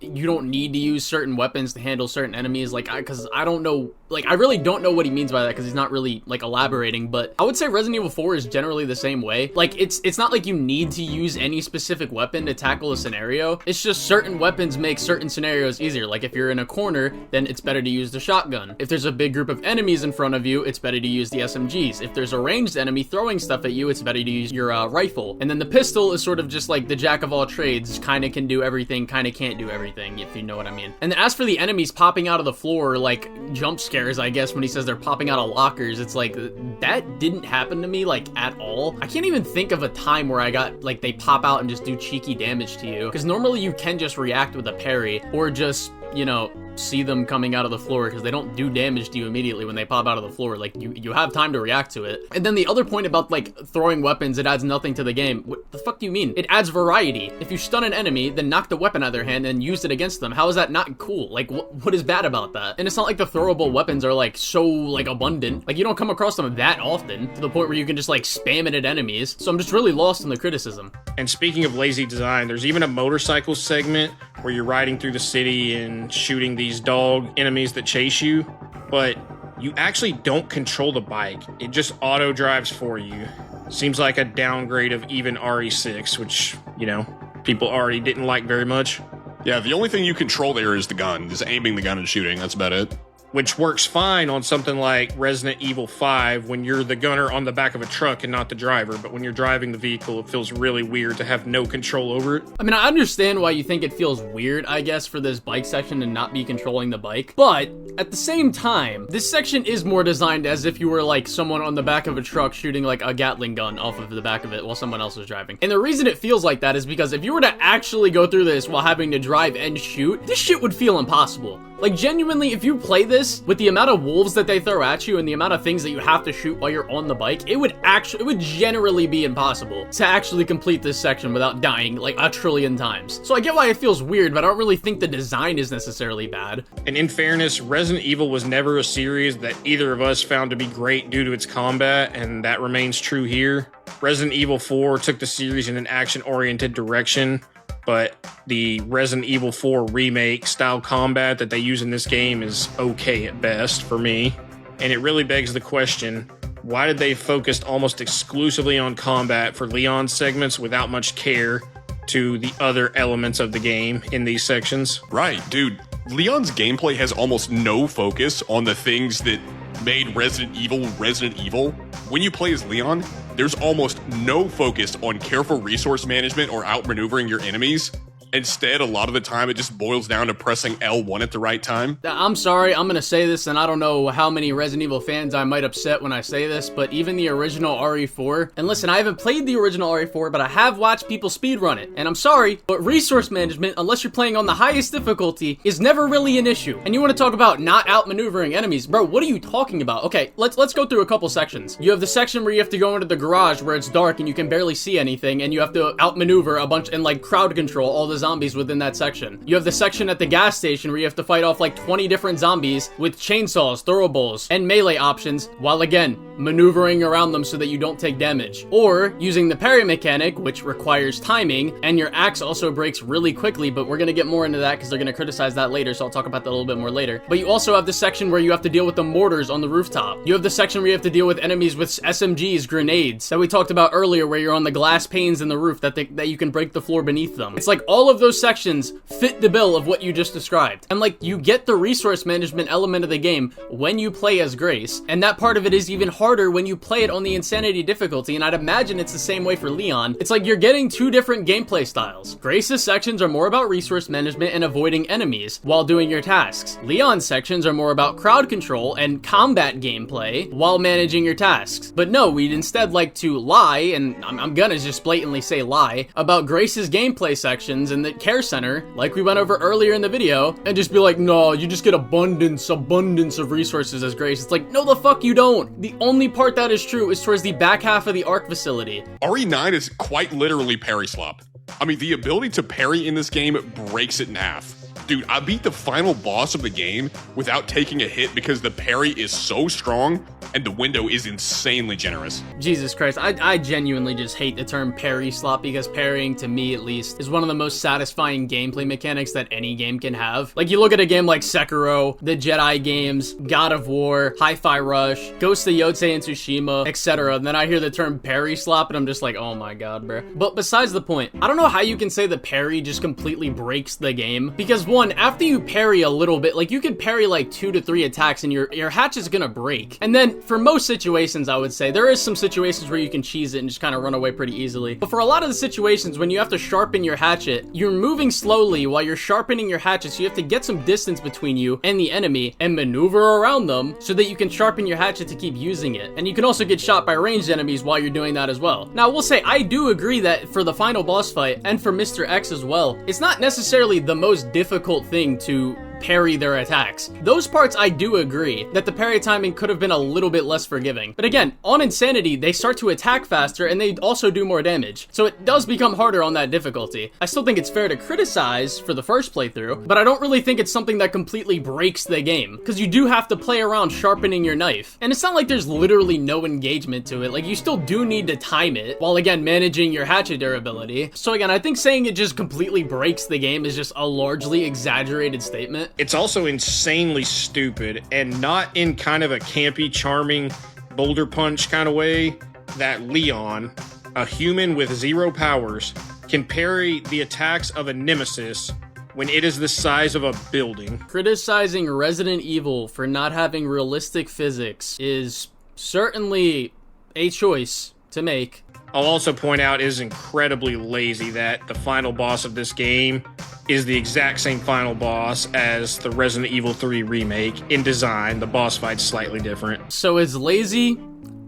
you don't need to use certain weapons to handle certain enemies. Because I don't know. Like, I really don't know what he means by that because he's not really, like, elaborating. But I would say Resident Evil 4 is generally the same way. Like, it's not like you need to use any specific weapon to tackle a scenario. It's just certain weapons make certain scenarios easier. Like, if you're in a corner, then it's better to use the shotgun. If there's a big group of enemies in front of you, it's better to use the SMGs. If there's a ranged enemy throwing stuff at you, it's better to use your rifle. And then the pistol is sort of just like the jack of all trades, kind of can do everything, kind of can't do everything, if you know what I mean. And then as for the enemies popping out of the floor, like jump scares, I guess, when he says they're popping out of lockers, it's like, that didn't happen to me, like, at all. I can't even think of a time where I got, like, they pop out and just do cheeky damage to you. Because normally you can just react with a parry, or just, you know, see them coming out of the floor, because they don't do damage to you immediately when they pop out of the floor. Like, you have time to react to it. And then the other point about, like, throwing weapons, it adds nothing to the game. What the fuck do you mean? It adds variety. If you stun an enemy, then knock the weapon out of their hand and use it against them, how is that not cool? Like, what is bad about that? And it's not like the throwable weapons are, like, so, like, abundant. Like, you don't come across them that often, to the point where you can just, like, spam it at enemies. So I'm just really lost in the criticism. And speaking of lazy design, there's even a motorcycle segment where you're riding through the city and shooting these dog enemies that chase you, but you actually don't control the bike. It just auto drives for you. Seems like a downgrade of even RE6, which, you know, people already didn't like very much. Yeah, the only thing you control there is the gun, is aiming the gun and shooting. That's about it. Which works fine on something like Resident Evil 5 when you're the gunner on the back of a truck and not the driver, but when you're driving the vehicle, it feels really weird to have no control over it. I mean, I understand why you think it feels weird, I guess, for this bike section to not be controlling the bike, but at the same time, this section is more designed as if you were, like, someone on the back of a truck shooting, like, a Gatling gun off of the back of it while someone else is driving. And the reason it feels like that is because if you were to actually go through this while having to drive and shoot, this shit would feel impossible. Like, genuinely, if you play this with the amount of wolves that they throw at you and the amount of things that you have to shoot while you're on the bike, it would generally be impossible to actually complete this section without dying, like, a trillion times. So I get why it feels weird, but I don't really think the design is necessarily bad. And in fairness, Resident Evil was never a series that either of us found to be great due to its combat, and that remains true here. Resident Evil 4 took the series in an action-oriented direction, but the Resident Evil 4 remake style combat that they use in this game is okay at best for me. And it really begs the question, why did they focus almost exclusively on combat for Leon's segments without much care to the other elements of the game in these sections? Right, dude. Leon's gameplay has almost no focus on the things that made Resident Evil. When you play as Leon, there's almost no focus on careful resource management or outmaneuvering your enemies. Instead, a lot of the time, it just boils down to pressing L1 at the right time. I'm sorry, I'm gonna say this, and I don't know how many Resident Evil fans I might upset when I say this, but even the original RE4, and listen, I haven't played the original RE4, but I have watched people speedrun it, and I'm sorry, but resource management, unless you're playing on the highest difficulty, is never really an issue. And you want to talk about not outmaneuvering enemies, bro, what are you talking about? Okay, let's go through a couple sections. You have the section where you have to go into the garage where it's dark and you can barely see anything, and you have to outmaneuver a bunch and, like, crowd control all the zombies within that section. You have the section at the gas station where you have to fight off like 20 different zombies with chainsaws, throwables, and melee options, while again, maneuvering around them so that you don't take damage. Or using the parry mechanic, which requires timing, and your axe also breaks really quickly, but we're gonna get more into that because they're gonna criticize that later, so I'll talk about that a little bit more later. But you also have the section where you have to deal with the mortars on the rooftop. You have the section where you have to deal with enemies with SMGs, grenades, that we talked about earlier, where you're on the glass panes in the roof that you can break the floor beneath them. It's like all of those sections fit the bill of what you just described. And like, you get the resource management element of the game when you play as Grace, and that part of it is even harder harder when you play it on the Insanity difficulty, and I'd imagine it's the same way for Leon. It's like you're getting two different gameplay styles. Grace's sections are more about resource management and avoiding enemies while doing your tasks. Leon's sections are more about crowd control and combat gameplay while managing your tasks. But no, we'd instead like to lie, and I'm gonna just blatantly say lie, about Grace's gameplay sections in the care center, like we went over earlier in the video, and just be like, no, you just get abundance of resources as Grace. It's like, no the fuck you don't. The only part that is true is towards the back half of the ARC facility. RE9 is quite literally parry slop. I mean, the ability to parry in this game breaks it in half. Dude, I beat the final boss of the game without taking a hit because the parry is so strong and the window is insanely generous. Jesus Christ, I genuinely just hate the term parry slop because parrying, to me at least, is one of the most satisfying gameplay mechanics that any game can have. Like, you look at a game like Sekiro, the Jedi games, God of War, Hi-Fi Rush, Ghost of Yotei and Tsushima, etc., and then I hear the term parry slop and I'm just like, oh my god, bro. But besides the point, I don't know how you can say the parry just completely breaks the game, because one, after you parry a little bit, like you could parry like 2 to 3 attacks and your hatch is gonna break. And then for most situations, I would say, there is some situations where you can cheese it and just kind of run away pretty easily. But for a lot of the situations when you have to sharpen your hatchet, you're moving slowly while you're sharpening your hatchet, so you have to get some distance between you and the enemy and maneuver around them so that you can sharpen your hatchet to keep using it. And you can also get shot by ranged enemies while you're doing that as well. Now, I will say, I do agree that for the final boss fight, and for Mr. X as well, it's not necessarily the most difficult thing to parry their attacks. Those parts I do agree that the parry timing could have been a little bit less forgiving. But again, on Insanity, they start to attack faster and they also do more damage. So it does become harder on that difficulty. I still think it's fair to criticize for the first playthrough, but I don't really think it's something that completely breaks the game, because you do have to play around sharpening your knife. And it's not like there's literally no engagement to it. Like, you still do need to time it while again managing your hatchet durability. So again, I think saying it just completely breaks the game is just a largely exaggerated statement. It's also insanely stupid, and not in kind of a campy, charming boulder punch kind of way, that Leon, a human with 0 powers, can parry the attacks of a nemesis when it is the size of a building. Criticizing Resident Evil for not having realistic physics is certainly a choice to make. I'll also point out it is incredibly lazy that the final boss of this game is the exact same final boss as the Resident Evil 3 remake. In design, the boss fight's slightly different. So it's lazy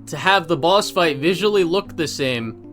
to have the boss fight visually look the same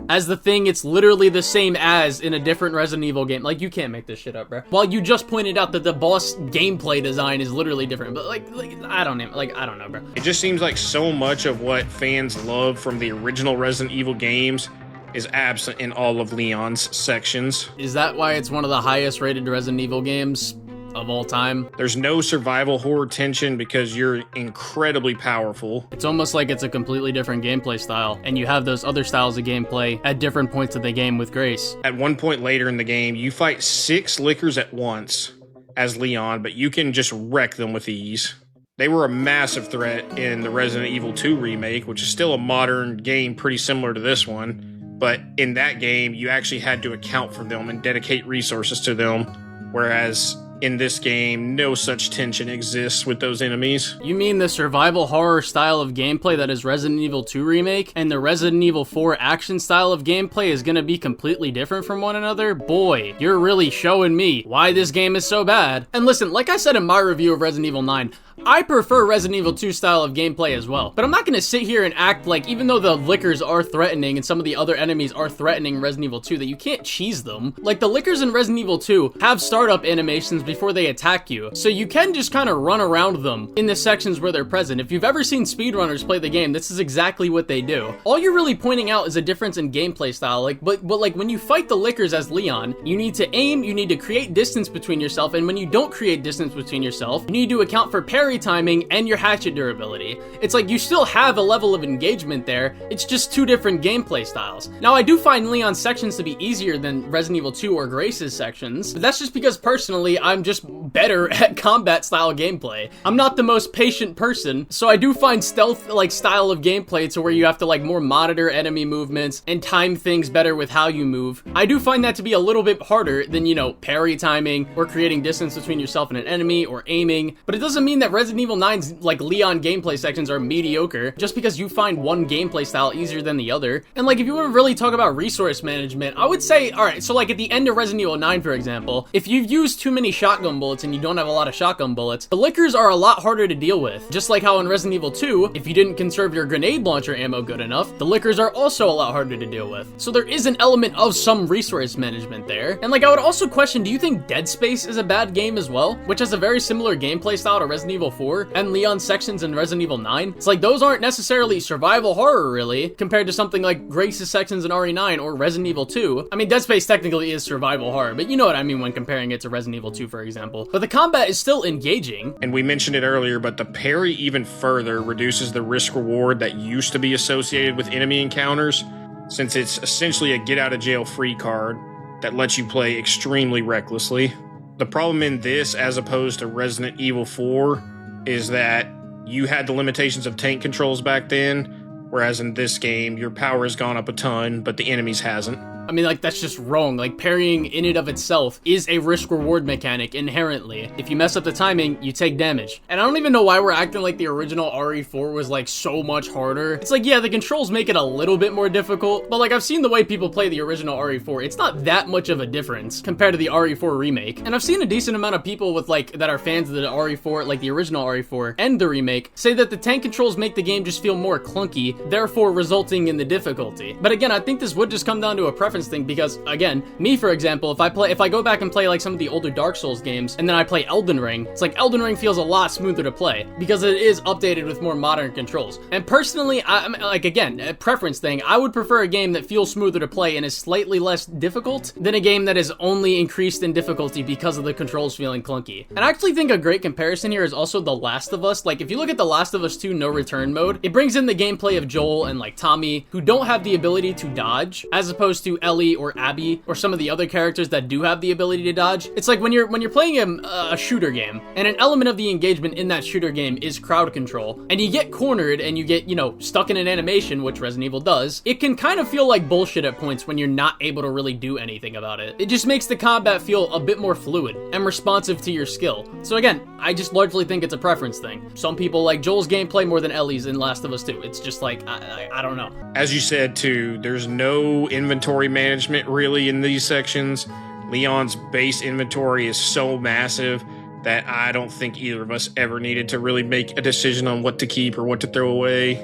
as the thing it's literally the same as in a different Resident Evil game. Like, you can't make this shit up, bro. While you just pointed out that the boss gameplay design is literally different, but like I don't know, bro. It just seems like so much of what fans love from the original Resident Evil games is absent in all of Leon's sections. Is that why it's one of the highest rated Resident Evil games of all time? There's no survival horror tension because you're incredibly powerful. It's almost like it's a completely different gameplay style, and you have those other styles of gameplay at different points of the game with Grace. At one point later in the game, you fight 6 lickers at once as Leon, but you can just wreck them with ease. They were a massive threat in the Resident Evil 2 remake, which is still a modern game pretty similar to this one. But in that game, you actually had to account for them and dedicate resources to them, whereas in this game, no such tension exists with those enemies. You mean the survival horror style of gameplay that is Resident Evil 2 Remake and the Resident Evil 4 action style of gameplay is gonna be completely different from one another? Boy, you're really showing me why this game is so bad. And listen, like I said in my review of Resident Evil 9, I prefer Resident Evil 2 style of gameplay as well. But I'm not gonna sit here and act like, even though the lickers are threatening and some of the other enemies are threatening in Resident Evil 2, that you can't cheese them. Like, the lickers in Resident Evil 2 have startup animations before they attack you, so you can just kind of run around them in the sections where they're present. If you've ever seen speedrunners play the game, this is exactly what they do. All you're really pointing out is a difference in gameplay style. But like when you fight the lickers as Leon, you need to aim, you need to create distance between yourself, and when you don't create distance between yourself, you need to account for parry timing and your hatchet durability. It's like you still have a level of engagement there, it's just 2 different gameplay styles. Now, I do find Leon's sections to be easier than Resident Evil 2 or Grace's sections, but that's just because personally, I'm just better at combat style gameplay. I'm not the most patient person, so I do find stealth like style of gameplay to where you have to like more monitor enemy movements and time things better with how you move. I do find that to be a little bit harder than, you know, parry timing or creating distance between yourself and an enemy or aiming, but it doesn't mean that Resident Evil 9's like Leon gameplay sections are mediocre just because you find one gameplay style easier than the other. And like if you want to really talk about resource management, I would say, alright, so like at the end of Resident Evil 9, for example, if you've used too many shotgun bullets and you don't have a lot of shotgun bullets, the lickers are a lot harder to deal with. Just like how in Resident Evil 2, if you didn't conserve your grenade launcher ammo good enough, the lickers are also a lot harder to deal with. So there is an element of some resource management there. And like I would also question, do you think Dead Space is a bad game as well? Which has a very similar gameplay style to Resident Evil 4 and Leon sections in Resident Evil 9. It's like those aren't necessarily survival horror really, compared to something like Grace's sections in RE9 or Resident Evil 2. I mean, Dead Space technically is survival horror, but you know what I mean when comparing it to Resident Evil 2, for example. But the combat is still engaging. And we mentioned it earlier, but the parry even further reduces the risk reward that used to be associated with enemy encounters, since it's essentially a get out of jail free card that lets you play extremely recklessly. The problem in this, as opposed to Resident Evil 4, is that you had the limitations of tank controls back then, whereas in this game, your power has gone up a ton, but the enemy's hasn't. I mean, like, that's just wrong. Like, parrying in and of itself is a risk-reward mechanic inherently. If you mess up the timing, you take damage. And I don't even know why we're acting like the original RE4 was, like, so much harder. It's like, yeah, the controls make it a little bit more difficult, but, like, I've seen the way people play the original RE4. It's not that much of a difference compared to the RE4 remake. And I've seen a decent amount of people with, like, that are fans of the RE4, like the original RE4 and the remake, say that the tank controls make the game just feel more clunky, therefore resulting in the difficulty. But again, I think this would just come down to a preference thing, because again, me for example, if I go back and play like some of the older Dark Souls games and then I play Elden Ring, it's like Elden Ring feels a lot smoother to play because it is updated with more modern controls. And personally, I'm like, again, a preference thing, I would prefer a game that feels smoother to play and is slightly less difficult than a game that is only increased in difficulty because of the controls feeling clunky. And I actually think a great comparison here is also The Last of Us. Like if you look at The Last of Us 2 No Return mode, it brings in the gameplay of Joel and like Tommy, who don't have the ability to dodge, as opposed to Ellie or Abby or some of the other characters that do have the ability to dodge. It's like when you're playing a shooter game, and an element of the engagement in that shooter game is crowd control, and you get cornered and you get, you know, stuck in an animation, which Resident Evil does, it can kind of feel like bullshit at points when you're not able to really do anything about it. It just makes the combat feel a bit more fluid and responsive to your skill. So again, I just largely think it's a preference thing. Some people like Joel's gameplay more than Ellie's in Last of Us 2. It's just like, I don't know. As you said too, there's no inventory management really in these sections. Leon's base inventory is so massive that I don't think either of us ever needed to really make a decision on what to keep or what to throw away.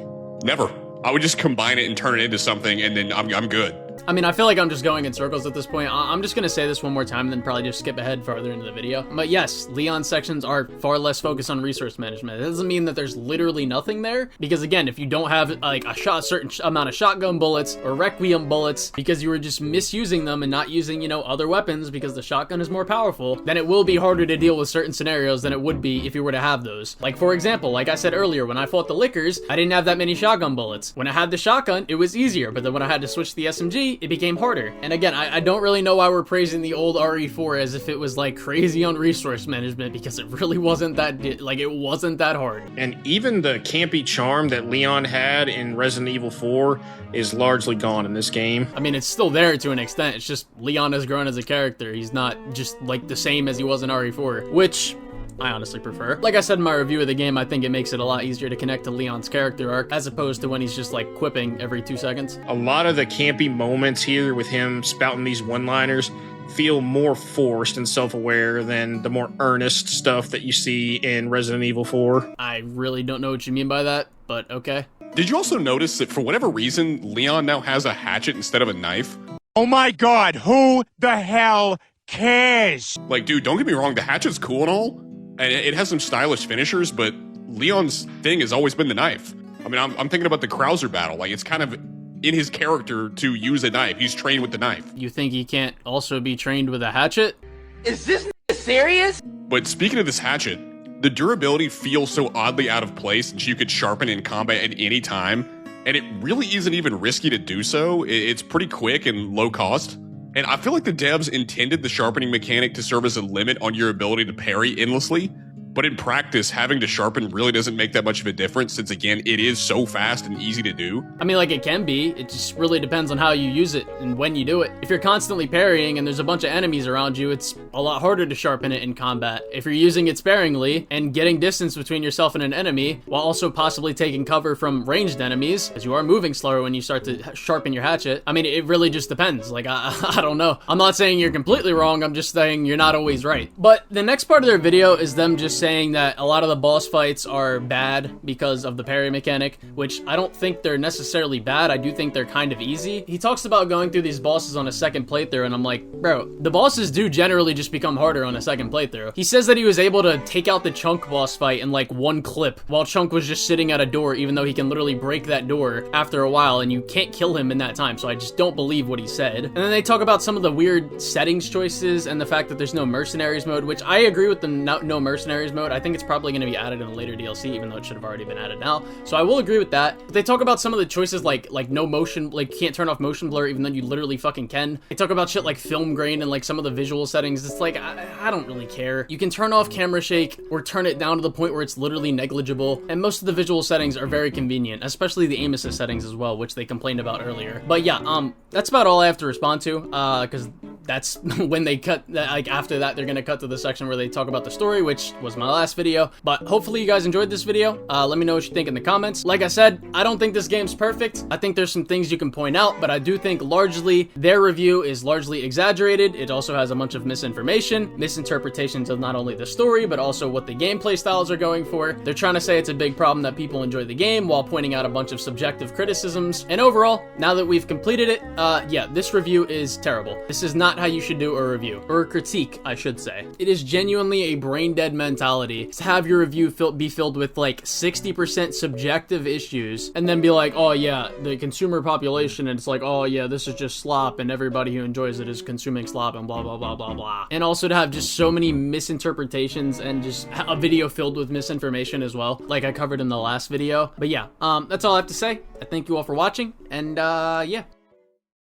Never. I would just combine it and turn it into something, and then I'm good. I mean, I feel like I'm just going in circles at this point. I'm just gonna say this one more time and then probably just skip ahead farther into the video. But yes, Leon sections are far less focused on resource management. It doesn't mean that there's literally nothing there, because again, if you don't have like a certain amount of shotgun bullets or Requiem bullets because you were just misusing them and not using, you know, other weapons because the shotgun is more powerful, then it will be harder to deal with certain scenarios than it would be if you were to have those. Like for example, like I said earlier, when I fought the Lickers, I didn't have that many shotgun bullets. When I had the shotgun, it was easier, but then when I had to switch to the SMG, it became harder. And again, I don't really know why we're praising the old RE4 as if it was like crazy on resource management, because it really wasn't that, like, it wasn't that hard. And even the campy charm that Leon had in Resident Evil 4 is largely gone in this game. I mean, it's still there to an extent. It's just Leon has grown as a character. He's not just like the same as he was in RE4, which I honestly prefer. Like I said in my review of the game, I think it makes it a lot easier to connect to Leon's character arc as opposed to when he's just like quipping every 2 seconds. A lot of the campy moments here with him spouting these one-liners feel more forced and self-aware than the more earnest stuff that you see in Resident Evil 4. I really don't know what you mean by that, but okay. Did you also notice that for whatever reason, Leon now has a hatchet instead of a knife? Oh my god, who the hell cares? Like, dude, don't get me wrong, the hatchet's cool and all, and it has some stylish finishers, but Leon's thing has always been the knife. I mean, I'm thinking about the Krauser battle. Like, it's kind of in his character to use a knife. He's trained with the knife. You think he can't also be trained with a hatchet? Is this serious? But speaking of this hatchet, the durability feels so oddly out of place that you could sharpen in combat at any time, and it really isn't even risky to do so. It's pretty quick and low cost. And I feel like the devs intended the sharpening mechanic to serve as a limit on your ability to parry endlessly, but in practice, having to sharpen really doesn't make that much of a difference since, again, it is so fast and easy to do. I mean, like, it can be. It just really depends on how you use it and when you do it. If you're constantly parrying and there's a bunch of enemies around you, it's a lot harder to sharpen it in combat. If you're using it sparingly and getting distance between yourself and an enemy, while also possibly taking cover from ranged enemies, as you are moving slower when you start to sharpen your hatchet, I mean, it really just depends. Like, I don't know. I'm not saying you're completely wrong, I'm just saying you're not always right. But the next part of their video is them just saying that a lot of the boss fights are bad because of the parry mechanic, which I don't think they're necessarily bad. I do think they're kind of easy. He talks about going through these bosses on a second playthrough, and I'm like, bro, the bosses do generally just become harder on a second playthrough. He says that he was able to take out the Chunk boss fight in like one clip while Chunk was just sitting at a door, even though he can literally break that door after a while, and you can't kill him in that time, so I just don't believe what he said. And then they talk about some of the weird settings choices and the fact that there's no mercenaries mode, which I agree with the no mercenaries mode. I think it's probably going to be added in a later DLC, even though it should have already been added now. So I will agree with that. But they talk about some of the choices like no motion, like you can't turn off motion blur, even though you literally fucking can. They talk about shit like film grain and like some of the visual settings. It's like, I don't really care. You can turn off camera shake or turn it down to the point where it's literally negligible. And most of the visual settings are very convenient, especially the aim assist settings as well, which they complained about earlier. But yeah, that's about all I have to respond to, because that's when they cut, like after that, they're gonna cut to the section where they talk about the story, which was my last video. But hopefully you guys enjoyed this video. Let me know what you think in the comments. Like I said, I don't think this game's perfect. I think there's some things you can point out, but I do think largely their review is largely exaggerated. It also has a bunch of misinformation, misinterpretations of not only the story, but also what the gameplay styles are going for. They're trying to say it's a big problem that people enjoy the game while pointing out a bunch of subjective criticisms. And overall, now that we've completed it, yeah, this review is terrible. This is not how you should do a review, or a critique, I should say. It is genuinely a brain dead mentality to have your review be filled with like 60% subjective issues and then be like, oh yeah, the consumer population, and it's like, oh yeah, this is just slop and everybody who enjoys it is consuming slop and blah blah blah blah blah. And also to have just so many misinterpretations and just a video filled with misinformation as well, like I covered in the last video. But yeah, that's all I have to say. I thank you all for watching, and yeah.